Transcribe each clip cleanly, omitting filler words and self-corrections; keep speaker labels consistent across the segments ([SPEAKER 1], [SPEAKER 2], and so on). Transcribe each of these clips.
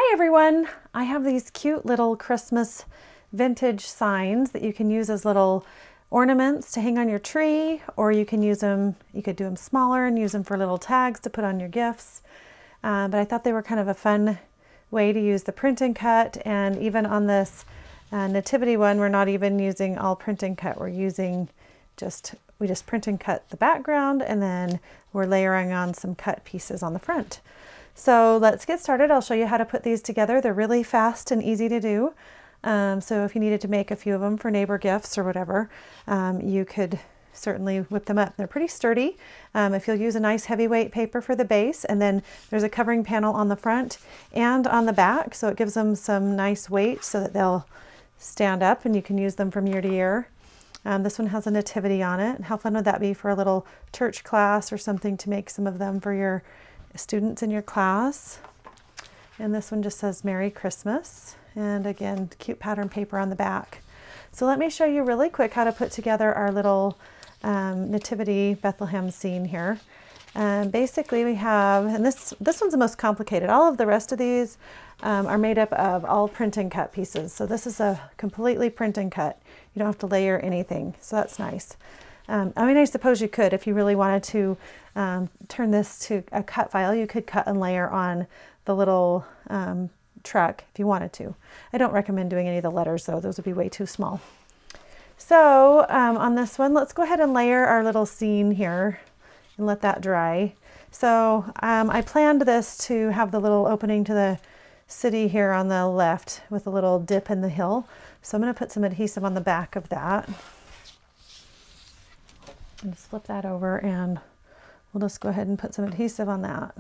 [SPEAKER 1] Hi everyone! I have these cute little Christmas vintage signs that you can use as little ornaments to hang on your tree, or you can use them, you could do them smaller and use them for little tags to put on your gifts. But I thought they were kind of a fun way to use the print and cut, and even on this nativity one, we're not even using all print and cut. We just print and cut the background, and then we're layering on some cut pieces on the front. So let's get started. I'll show you how to put these together. They're really fast and easy to do. So if you needed to make a few of them for neighbor gifts or whatever, you could certainly whip them up. They're pretty sturdy. If you'll use a nice heavyweight paper for the base, and then there's a covering panel on the front and on the back, so it gives them some nice weight so that they'll stand up and you can use them from year to year. This one has a nativity on it. How fun would that be for a little church class or something, to make some of them for your students in your class? And this one just says Merry Christmas, and again, cute pattern paper on the back. So let me show you really quick how to put together our little nativity Bethlehem scene here. Basically we have, and this one's the most complicated. All of the rest of these are made up of all print and cut pieces. So this is a completely print and cut. You don't have to layer anything, so that's nice. I suppose you could, if you really wanted to turn this to a cut file, you could cut and layer on the little truck if you wanted to. I don't recommend doing any of the letters though, those would be way too small. So on this one, let's go ahead and layer our little scene here and let that dry. So I planned this to have the little opening to the city here on the left with a little dip in the hill. So I'm going to put some adhesive on the back of that. And just flip that over, and we'll just go ahead and put some adhesive on that.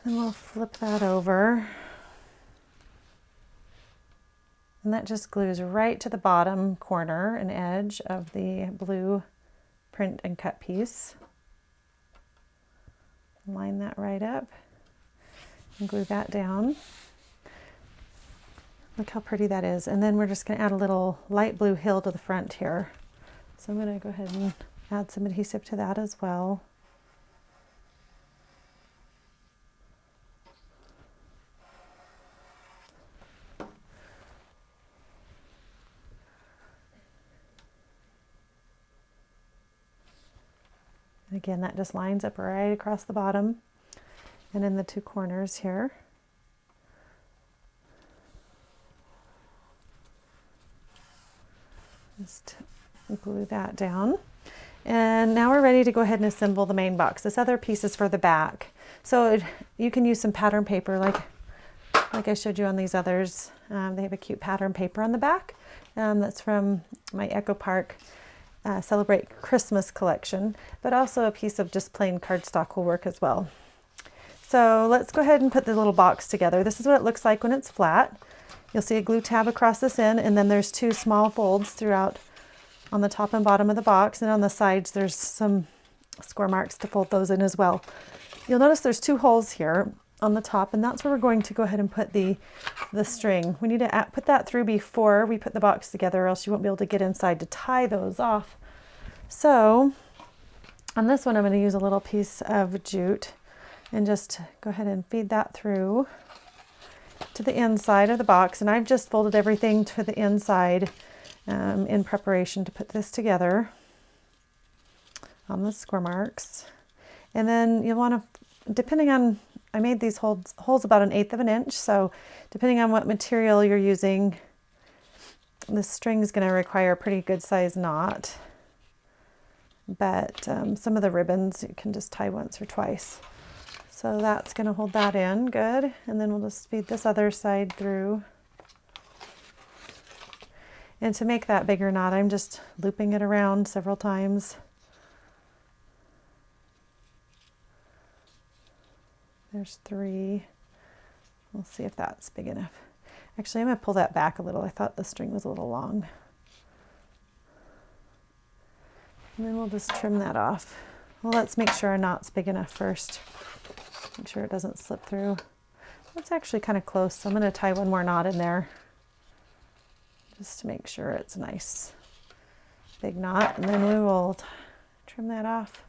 [SPEAKER 1] Then we'll flip that over. And that just glues right to the bottom corner and edge of the blue print and cut piece. Line that right up and glue that down. Look how pretty that is. And then we're just going to add a little light blue hill to the front here. So I'm going to go ahead and add some adhesive to that as well. Again, that just lines up right across the bottom and in the two corners here. Just glue that down. And now we're ready to go ahead and assemble the main box. This other piece is for the back. So you can use some pattern paper like I showed you on these others. They have a cute pattern paper on the back. That's from my Echo Park Celebrate Christmas collection, but also a piece of just plain cardstock will work as well. So let's go ahead and put the little box together. This is what it looks like when it's flat. You'll see a glue tab across this end, and then there's two small folds throughout on the top and bottom of the box, and on the sides there's some score marks to fold those in as well. You'll notice there's two holes here on the top, and that's where we're going to go ahead and put the string. We need to put that through before we put the box together, or else you won't be able to get inside to tie those off. So on this one, I'm going to use a little piece of jute and just go ahead and feed that through to the inside of the box. And I've just folded everything to the inside in preparation to put this together on the score marks. And then you'll want to, depending on, I made these holes about 1/8 of an inch, so depending on what material you're using, this string is going to require a pretty good size knot. But some of the ribbons you can just tie once or twice. So that's going to hold that in good, and then we'll just feed this other side through. And to make that bigger knot, I'm just looping it around several times. There's 3. We'll see if that's big enough. Actually, I'm going to pull that back a little. I thought the string was a little long. And then we'll just trim that off. Well, let's make sure our knot's big enough first. Make sure it doesn't slip through. That's actually kind of close, so I'm going to tie one more knot in there. just to make sure it's a nice big knot, and then we will trim that off.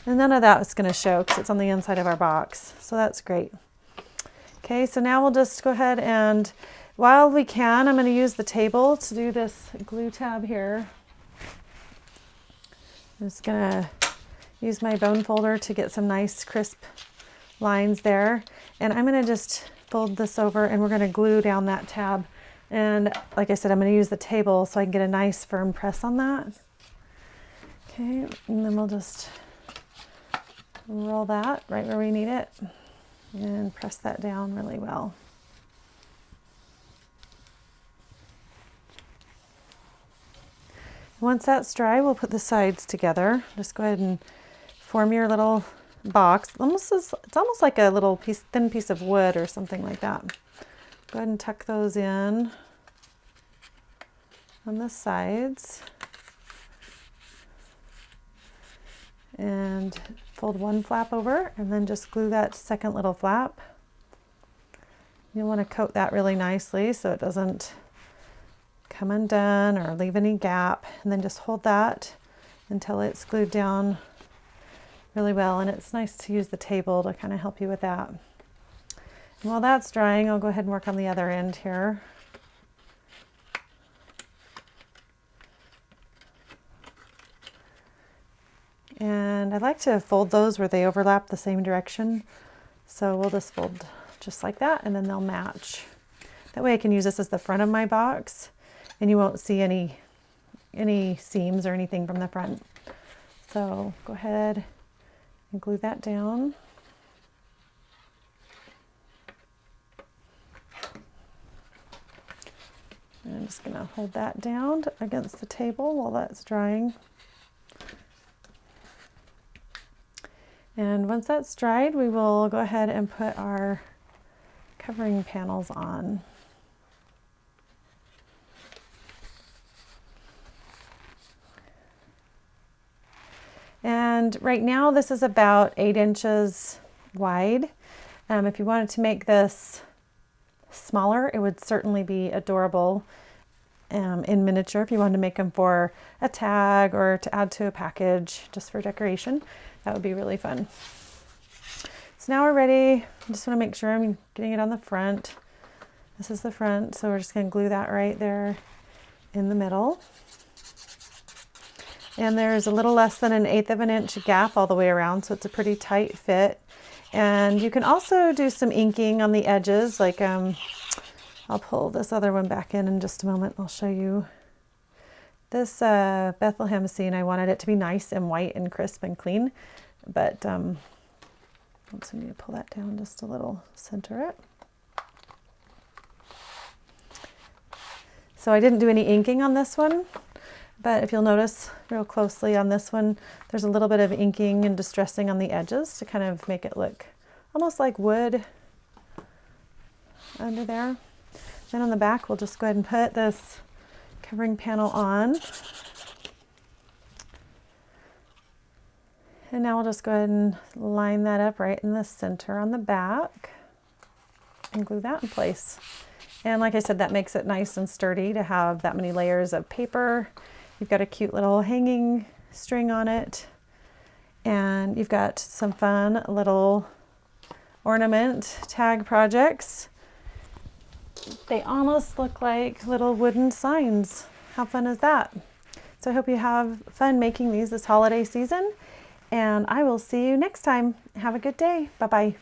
[SPEAKER 1] And none of that is going to show because it's on the inside of our box, so that's great. Okay, so now we'll just go ahead and, while we can, I'm going to use the table to do this glue tab here. I'm just going to use my bone folder to get some nice crisp lines there, and I'm going to just fold this over and we're going to glue down that tab. And like I said, I'm going to use the table so I can get a nice firm press on that. Okay, and then we'll just roll that right where we need it and press that down really well. Once that's dry, we'll put the sides together. Just go ahead and form your little box. It's almost like a little thin piece of wood or something like that. Go ahead and tuck those in on the sides. And fold one flap over and then just glue that second little flap. You'll want to coat that really nicely so it doesn't come undone or leave any gap, and then just hold that until it's glued down really well. And it's nice to use the table to kind of help you with that. And while that's drying, I'll go ahead and work on the other end here. And I like to fold those where they overlap the same direction. So we'll just fold just like that, and then they'll match. That way I can use this as the front of my box, and you won't see any seams or anything from the front. So go ahead and glue that down. And I'm just going to hold that down against the table while that's drying. And once that's dried, we will go ahead and put our covering panels on. And right now this is about 8 inches wide. If you wanted to make this smaller, it would certainly be adorable in miniature. If you wanted to make them for a tag or to add to a package just for decoration, that would be really fun. So now we're ready. I just want to make sure I'm getting it on the front. This is the front, so we're just going to glue that right there in the middle. And there's a little less than 1/8 of an inch gap all the way around, so it's a pretty tight fit. And you can also do some inking on the edges, like I'll pull this other one back in just a moment. I'll show you. This Bethlehem scene, I wanted it to be nice and white and crisp and clean, but oops, I need to pull that down just a little, center it. So I didn't do any inking on this one, but if you'll notice real closely on this one, there's a little bit of inking and distressing on the edges to kind of make it look almost like wood under there. Then on the back, we'll just go ahead and put this covering panel on. And now we'll just go ahead and line that up right in the center on the back and glue that in place. And like I said, that makes it nice and sturdy to have that many layers of paper. You've got a cute little hanging string on it, and you've got some fun little ornament tag projects. They almost look like little wooden signs. How fun is that? So I hope you have fun making these this holiday season, and I will see you next time. Have a good day. Bye-bye.